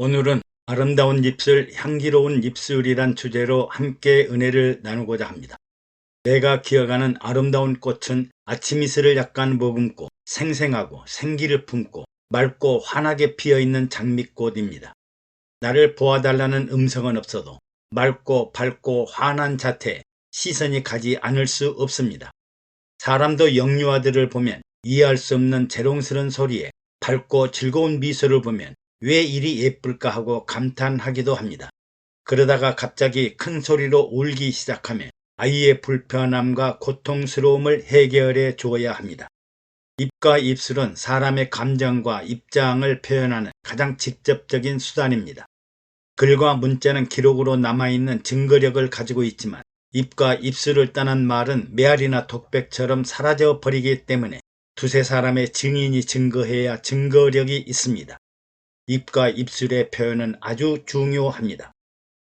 오늘은 아름다운 입술, 향기로운 입술이란 주제로 함께 은혜를 나누고자 합니다. 내가 기억하는 아름다운 꽃은 아침 이슬을 약간 머금고 생생하고 생기를 품고 맑고 환하게 피어있는 장미꽃입니다. 나를 보아달라는 음성은 없어도 맑고 밝고 환한 자태에 시선이 가지 않을 수 없습니다. 사람도 영유아들을 보면 이해할 수 없는 재롱스런 소리에 밝고 즐거운 미소를 보면 왜 이리 예쁠까 하고 감탄하기도 합니다. 그러다가 갑자기 큰 소리로 울기 시작하면 아이의 불편함과 고통스러움을 해결해 주어야 합니다. 입과 입술은 사람의 감정과 입장을 표현하는 가장 직접적인 수단입니다. 글과 문자는 기록으로 남아있는 증거력을 가지고 있지만 입과 입술을 떠난 말은 메아리나 독백처럼 사라져 버리기 때문에 두세 사람의 증인이 증거해야 증거력이 있습니다. 입과 입술의 표현은 아주 중요합니다.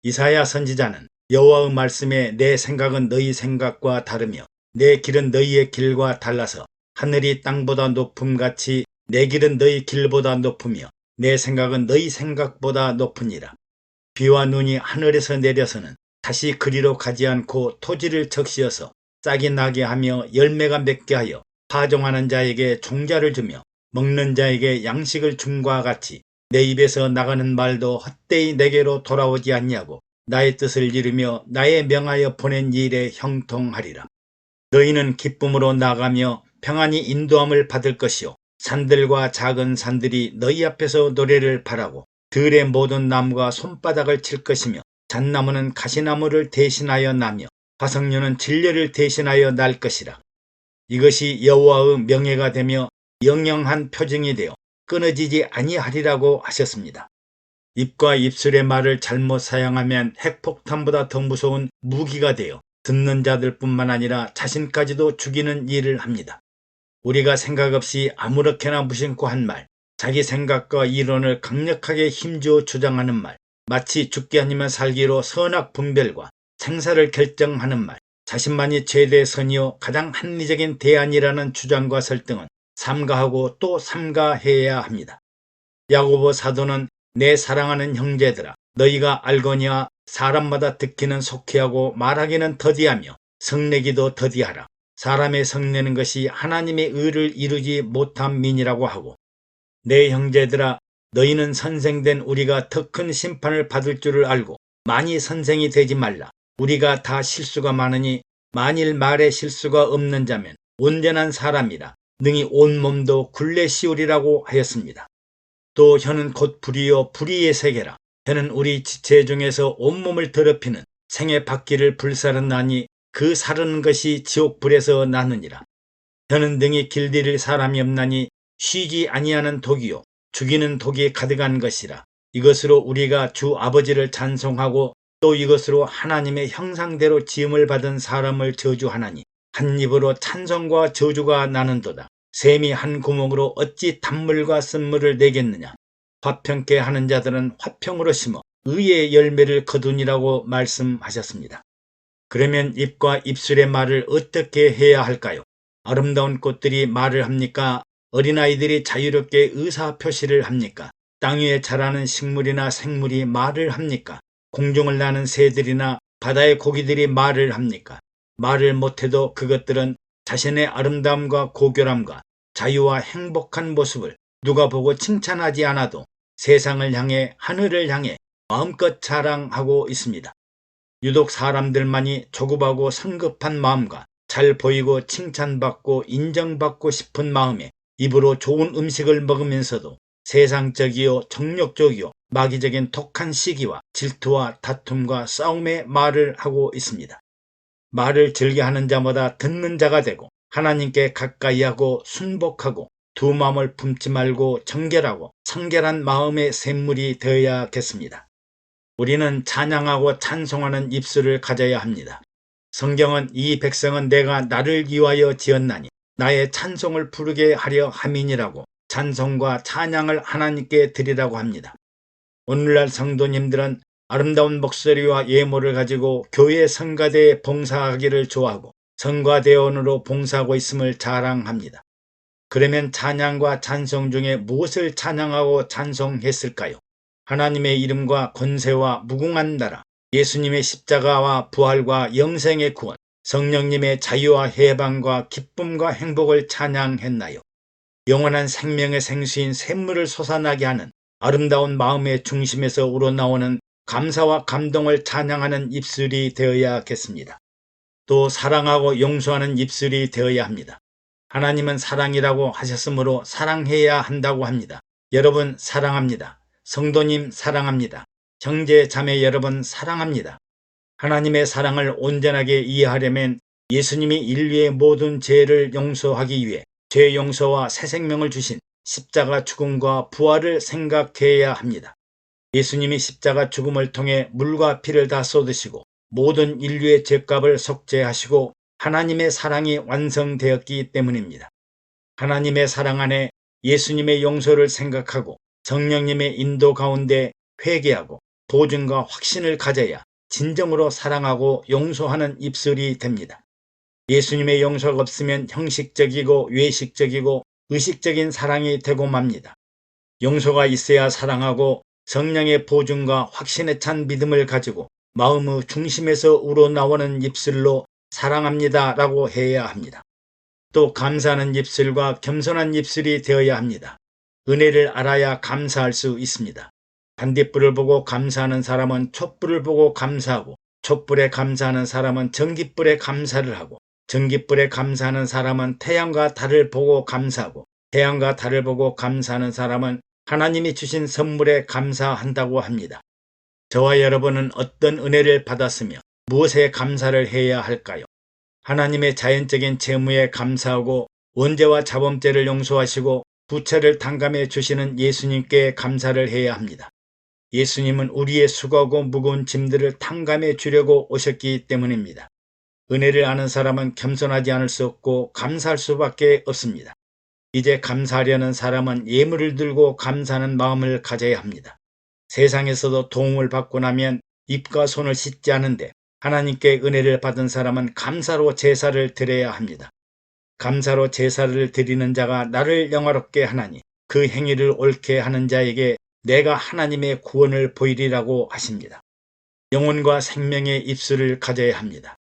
이사야 선지자는 여호와의 말씀에 내 생각은 너희 생각과 다르며 내 길은 너희의 길과 달라서 하늘이 땅보다 높음같이 내 길은 너희 길보다 높으며 내 생각은 너희 생각보다 높으니라. 비와 눈이 하늘에서 내려서는 다시 그리로 가지 않고 토지를 적시어서 싹이 나게 하며 열매가 맺게 하여 파종하는 자에게 종자를 주며 먹는 자에게 양식을 줌과 같이 내 입에서 나가는 말도 헛되이 내게로 돌아오지 않냐고 나의 뜻을 이루며 나의 명하여 보낸 일에 형통하리라. 너희는 기쁨으로 나가며 평안히 인도함을 받을 것이요 산들과 작은 산들이 너희 앞에서 노래를 바라고 들의 모든 나무가 손바닥을 칠 것이며 잣나무는 가시나무를 대신하여 나며 화석류는 진려를 대신하여 날 것이라. 이것이 여호와의 명예가 되며 영영한 표징이 되어 끊어지지 아니하리라고 하셨습니다. 입과 입술의 말을 잘못 사용하면 핵폭탄보다 더 무서운 무기가 되어 듣는 자들뿐만 아니라 자신까지도 죽이는 일을 합니다. 우리가 생각 없이 아무렇게나 무심코 한 말, 자기 생각과 이론을 강력하게 힘주어 주장하는 말, 마치 죽기 아니면 살기로 선악분별과 생사를 결정하는 말, 자신만이 최대 선이요 가장 합리적인 대안이라는 주장과 설득은 삼가하고 또 삼가해야 합니다. 야고보 사도는 내 사랑하는 형제들아 너희가 알거니와 사람마다 듣기는 속히하고 말하기는 더디하며 성내기도 더디하라. 사람의 성내는 것이 하나님의 의를 이루지 못함이니라고 하고 내 형제들아 너희는 선생된 우리가 더 큰 심판을 받을 줄을 알고 많이 선생이 되지 말라. 우리가 다 실수가 많으니 만일 말에 실수가 없는 자면 온전한 사람이라 능히 온몸도 굴레 씌우리라고 하였습니다. 또 혀는 곧 불이요 불의의 세계라. 혀는 우리 지체 중에서 온몸을 더럽히는 생의 바퀴를 불사르나니 그 사르는 것이 지옥불에서 나느니라. 혀는 등이 길들일 사람이 없나니 쉬지 아니하는 독이요 죽이는 독이 가득한 것이라. 이것으로 우리가 주 아버지를 찬송하고 또 이것으로 하나님의 형상대로 지음을 받은 사람을 저주하나니 한 입으로 찬송과 저주가 나는도다. 샘이 한 구멍으로 어찌 단물과 쓴물을 내겠느냐. 화평케 하는 자들은 화평으로 심어 의의 열매를 거두니라고 말씀하셨습니다. 그러면 입과 입술의 말을 어떻게 해야 할까요? 아름다운 꽃들이 말을 합니까? 어린아이들이 자유롭게 의사표시를 합니까? 땅 위에 자라는 식물이나 생물이 말을 합니까? 공중을 나는 새들이나 바다의 고기들이 말을 합니까? 말을 못해도 그것들은 자신의 아름다움과 고결함과 자유와 행복한 모습을 누가 보고 칭찬하지 않아도 세상을 향해 하늘을 향해 마음껏 자랑하고 있습니다. 유독 사람들만이 조급하고 성급한 마음과 잘 보이고 칭찬받고 인정받고 싶은 마음에 입으로 좋은 음식을 먹으면서도 세상적이요 정욕적이요 마귀적인 독한 시기와 질투와 다툼과 싸움의 말을 하고 있습니다. 말을 즐겨하는 자마다 듣는 자가 되고 하나님께 가까이하고 순복하고 두 마음을 품지 말고 정결하고 성결한 마음의 샘물이 되어야겠습니다. 우리는 찬양하고 찬송하는 입술을 가져야 합니다. 성경은 이 백성은 내가 나를 위하여 지었나니 나의 찬송을 부르게 하려 함이니라고 찬송과 찬양을 하나님께 드리라고 합니다. 오늘날 성도님들은 아름다운 목소리와 예모를 가지고 교회 성가대에 봉사하기를 좋아하고 성가대원으로 봉사하고 있음을 자랑합니다. 그러면 찬양과 찬송 중에 무엇을 찬양하고 찬송했을까요? 하나님의 이름과 권세와 무궁한 나라, 예수님의 십자가와 부활과 영생의 구원, 성령님의 자유와 해방과 기쁨과 행복을 찬양했나요? 영원한 생명의 생수인 샘물을 솟아나게 하는 아름다운 마음의 중심에서 우러나오는 감사와 감동을 찬양하는 입술이 되어야겠습니다. 또 사랑하고 용서하는 입술이 되어야 합니다. 하나님은 사랑이라고 하셨으므로 사랑해야 한다고 합니다. 여러분 사랑합니다. 성도님 사랑합니다. 형제 자매 여러분 사랑합니다. 하나님의 사랑을 온전하게 이해하려면 예수님이 인류의 모든 죄를 용서하기 위해 죄 용서와 새 생명을 주신 십자가 죽음과 부활을 생각해야 합니다. 예수님이 십자가 죽음을 통해 물과 피를 다 쏟으시고 모든 인류의 죄값을 속죄하시고 하나님의 사랑이 완성되었기 때문입니다. 하나님의 사랑 안에 예수님의 용서를 생각하고 성령님의 인도 가운데 회개하고 도전과 확신을 가져야 진정으로 사랑하고 용서하는 입술이 됩니다. 예수님의 용서가 없으면 형식적이고 외식적이고 의식적인 사랑이 되고 맙니다. 용서가 있어야 사랑하고 성령의 보증과 확신에 찬 믿음을 가지고 마음의 중심에서 우러나오는 입술로 사랑합니다 라고 해야 합니다. 또 감사하는 입술과 겸손한 입술이 되어야 합니다. 은혜를 알아야 감사할 수 있습니다. 반딧불을 보고 감사하는 사람은 촛불을 보고 감사하고 촛불에 감사하는 사람은 전깃불에 감사를 하고 전깃불에 감사하는 사람은 태양과 달을 보고 감사하고 태양과 달을 보고 감사하는 사람은 하나님이 주신 선물에 감사한다고 합니다. 저와 여러분은 어떤 은혜를 받았으며 무엇에 감사를 해야 할까요? 하나님의 자연적인 재무에 감사하고 원죄와 자범죄를 용서하시고 부채를 탕감해 주시는 예수님께 감사를 해야 합니다. 예수님은 우리의 수고하고 무거운 짐들을 탕감해 주려고 오셨기 때문입니다. 은혜를 아는 사람은 겸손하지 않을 수 없고 감사할 수밖에 없습니다. 이제 감사하려는 사람은 예물을 들고 감사하는 마음을 가져야 합니다. 세상에서도 도움을 받고 나면 입과 손을 씻지 않은데 하나님께 은혜를 받은 사람은 감사로 제사를 드려야 합니다. 감사로 제사를 드리는 자가 나를 영화롭게 하나니 그 행위를 옳게 하는 자에게 내가 하나님의 구원을 보이리라고 하십니다. 영혼과 생명의 입술을 가져야 합니다.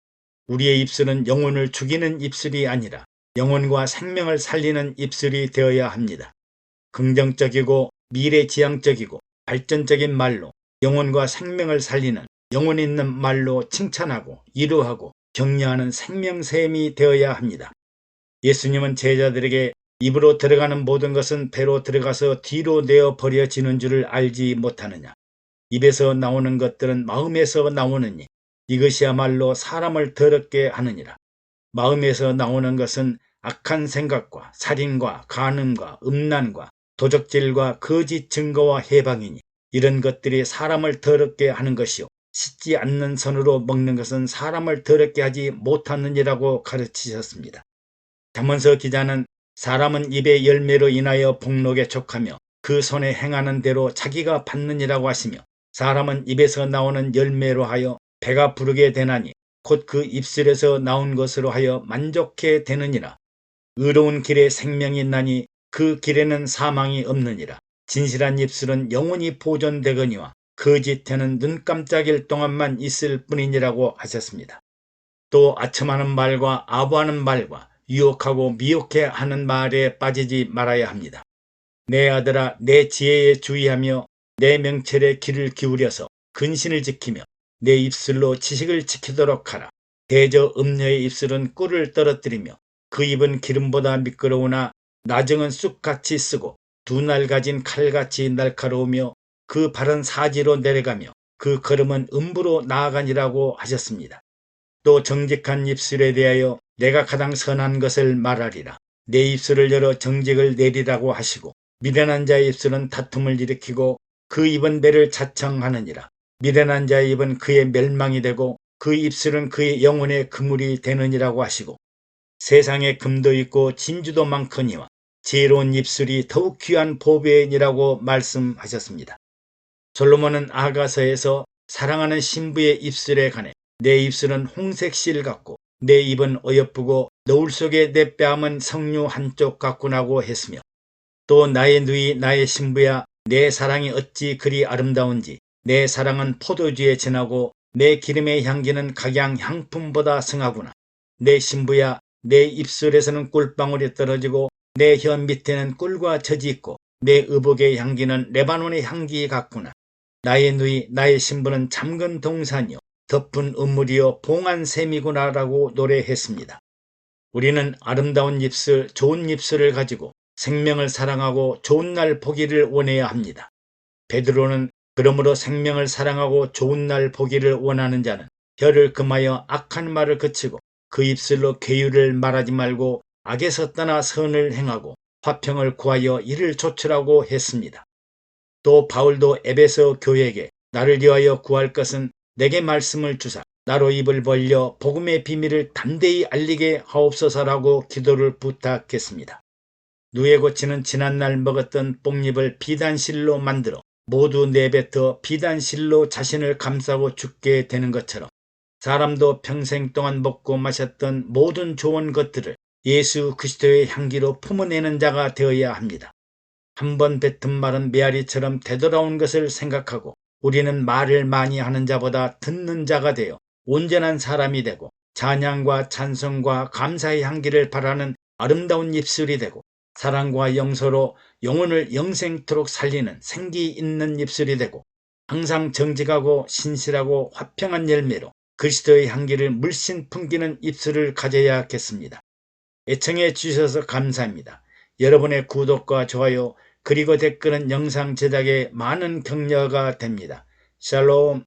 우리의 입술은 영혼을 죽이는 입술이 아니라 영혼과 생명을 살리는 입술이 되어야 합니다. 긍정적이고 미래지향적이고 발전적인 말로 영혼과 생명을 살리는 영혼 있는 말로 칭찬하고 위로하고 격려하는 생명샘이 되어야 합니다. 예수님은 제자들에게 입으로 들어가는 모든 것은 배로 들어가서 뒤로 내어 버려지는 줄을 알지 못하느냐. 입에서 나오는 것들은 마음에서 나오느니 이것이야말로 사람을 더럽게 하느니라. 마음에서 나오는 것은 악한 생각과 살인과 간음과 음란과 도적질과 거짓 증거와 해방이니 이런 것들이 사람을 더럽게 하는 것이요 씻지 않는 손으로 먹는 것은 사람을 더럽게 하지 못하느니라고 가르치셨습니다. 잠언서 기자는 사람은 입의 열매로 인하여 복록에 족하며 그 손에 행하는 대로 자기가 받느니라고 하시며 사람은 입에서 나오는 열매로 하여 배가 부르게 되나니 곧 그 입술에서 나온 것으로 하여 만족해 되느니라. 의로운 길에 생명이 있나니 그 길에는 사망이 없느니라. 진실한 입술은 영원히 보존되거니와 거짓에는 눈 깜짝일 동안만 있을 뿐이니라고 하셨습니다. 또 아첨하는 말과 아부하는 말과 유혹하고 미혹해 하는 말에 빠지지 말아야 합니다. 내 아들아 내 지혜에 주의하며 내 명철에 귀를 기울여서 근신을 지키며 내 입술로 지식을 지키도록 하라. 대저 음녀의 입술은 꿀을 떨어뜨리며 그 입은 기름보다 미끄러우나 나정은 쑥같이 쓰고 두 날 가진 칼같이 날카로우며 그 발은 사지로 내려가며 그 걸음은 음부로 나아가니라고 하셨습니다. 또 정직한 입술에 대하여 내가 가장 선한 것을 말하리라. 내 입술을 열어 정직을 내리라고 하시고 미련한 자의 입술은 다툼을 일으키고 그 입은 매를 자청하느니라. 미련한 자의 입은 그의 멸망이 되고 그 입술은 그의 영혼의 그물이 되느니라고 하시고 세상에 금도 있고 진주도 많거니와 지혜로운 입술이 더욱 귀한 보배니라고 말씀하셨습니다. 솔로몬은 아가서에서 사랑하는 신부의 입술에 관해 내 입술은 홍색 실 같고 내 입은 어여쁘고 노을 속에 내 뺨은 석류 한쪽 같구나고 했으며 또 나의 누이 나의 신부야 내 사랑이 어찌 그리 아름다운지. 내 사랑은 포도주에 진하고 내 기름의 향기는 각양 향품보다 승하구나. 내 신부야, 내 입술에서는 꿀방울이 떨어지고 내 혀 밑에는 꿀과 젖이 있고 내 의복의 향기는 레바논의 향기 같구나. 나의 누이, 나의 신부는 잠근 동산이요 덮은 은물이요 봉한 샘이구나라고 노래했습니다. 우리는 아름다운 입술, 좋은 입술을 가지고 생명을 사랑하고 좋은 날 보기를 원해야 합니다. 베드로는 그러므로 생명을 사랑하고 좋은 날 보기를 원하는 자는 혀를 금하여 악한 말을 그치고 그 입술로 괴유를 말하지 말고 악에서 떠나 선을 행하고 화평을 구하여 이를 조출하고 했습니다. 또 바울도 에베소 교회에게 나를 위하여 구할 것은 내게 말씀을 주사 나로 입을 벌려 복음의 비밀을 담대히 알리게 하옵소서라고 기도를 부탁했습니다. 누에 고치는 지난날 먹었던 뽕잎을 비단실로 만들어 모두 내뱉어 비단실로 자신을 감싸고 죽게 되는 것처럼 사람도 평생 동안 먹고 마셨던 모든 좋은 것들을 예수 그리스도의 향기로 품어내는 자가 되어야 합니다. 한번 뱉은 말은 메아리처럼 되돌아온 것을 생각하고 우리는 말을 많이 하는 자보다 듣는 자가 되어 온전한 사람이 되고 찬양과 찬송과 감사의 향기를 바라는 아름다운 입술이 되고 사랑과 용서로 영혼을 영생토록 살리는 생기 있는 입술이 되고 항상 정직하고 신실하고 화평한 열매로 그리스도의 향기를 물씬 풍기는 입술을 가져야겠습니다. 애청해 주셔서 감사합니다. 여러분의 구독과 좋아요 그리고 댓글은 영상 제작에 많은 격려가 됩니다. 샬롬.